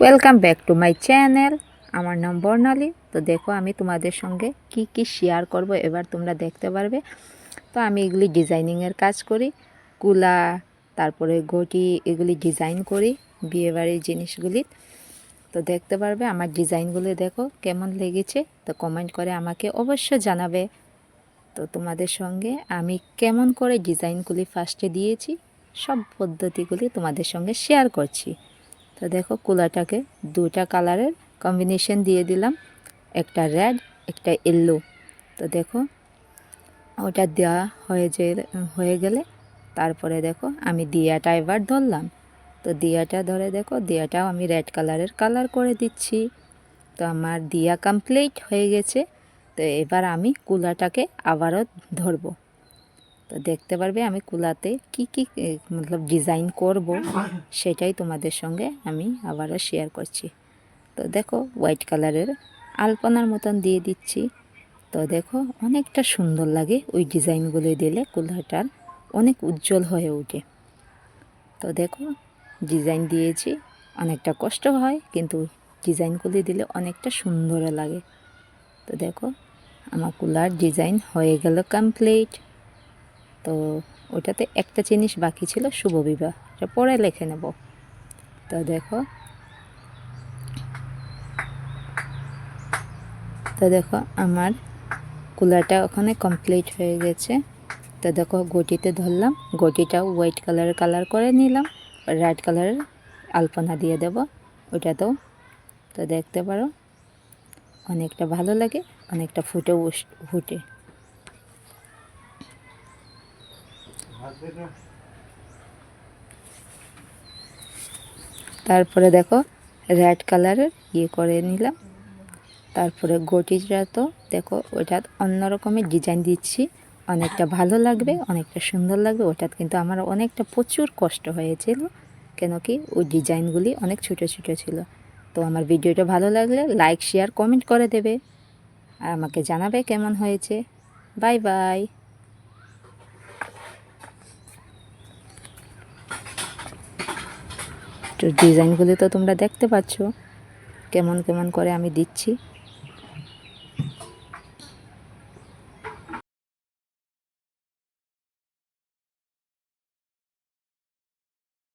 Welcome back to my channel. আমার নাম বর্ণালী। তো দেখো আমি তোমাদের সঙ্গে কি শেয়ার করব এবার তোমরা দেখতে পারবে। তো আমি এগুলি ডিজাইনিংয়ের কাজ করি, কুলা তারপরে ঘটি এগুলি ডিজাইন করি বিয়েবাড়ির জিনিসগুলি। তো দেখতে পারবে আমার ডিজাইনগুলো দেখো কেমন লেগেছে, তো কমেন্ট করে আমাকে অবশ্যই জানাবে। তো তোমাদের সঙ্গে আমি কেমন করে ডিজাইনগুলি ফার্স্টে দিয়েছি সব পদ্ধতিগুলি তোমাদের সঙ্গে শেয়ার করছি। তো দেখো কুলাটাকে দুটা কালারের কম্বিনেশন দিয়ে দিলাম, একটা রেড একটা ইয়েলো। তো দেখো ওটা দেওয়া হয়ে গেলে তারপরে দেখো আমি দিয়াটা এবার ধরলাম। তো দিয়াটা ধরে দেখো দিয়াটাও আমি রেড কালারের কালার করে দিচ্ছি। তো আমার দিয়া কমপ্লিট হয়ে গেছে। তো এবার আমি কুলাটাকে আবারও ধরবো। তো দেখতে পারবে আমি কুলাতে কি মতলব ডিজাইন করব সেটাই তোমাদের সঙ্গে আমি আবারও শেয়ার করছি। তো দেখো হোয়াইট কালারের আলপনার মতন দিয়ে দিচ্ছি। তো দেখো অনেকটা সুন্দর লাগে ওই ডিজাইনগুলো দিলে, কুলাটার অনেক উজ্জ্বল হয়ে ওঠে। তো দেখো ডিজাইন দিয়েছি, অনেকটা কষ্ট হয় কিন্তু ডিজাইনগুলি দিলে অনেকটা সুন্দর লাগে। তো দেখো আমার কুলার ডিজাইন হয়ে গেল কমপ্লিট। তো ওটাতে একটা জিনিস বাকি ছিল, শুভ বিবাহ, এটা পরে লিখে নেব। তো দেখো আমার কুলারটা ওখানে কমপ্লিট হয়ে গেছে। তো দেখো গটিতে ধরলাম, গটিটাও হোয়াইট কালারের কালার করে নিলাম, রেড কালারের আলপনা দিয়ে দেব ওটাতেও। তো দেখতে পারো অনেকটা ভালো লাগে, অনেকটা ফুটে। তারপরে দেখো রেড কালারের করে নিলাম। তারপরে গটিটা তো দেখো ওটা অন্য রকমের ডিজাইন দিচ্ছি, অনেকটা ভালো লাগবে, অনেকটা সুন্দর লাগবে। ওটা কিন্তু আমার অনেকটা প্রচুর কষ্ট হয়েছিল, কেন কি ওই ডিজাইনগুলি অনেক ছোটো ছোটো ছিল। তো আমার ভিডিওটা ভালো লাগলে লাইক শেয়ার কমেন্ট করে দেবে আর আমাকে জানাবে কেমন হয়েছে। Bye bye. তো ডিজাইনগুলি তো তোমরা দেখতে পাচ্ছ কেমন কেমন করে আমি দিচ্ছি।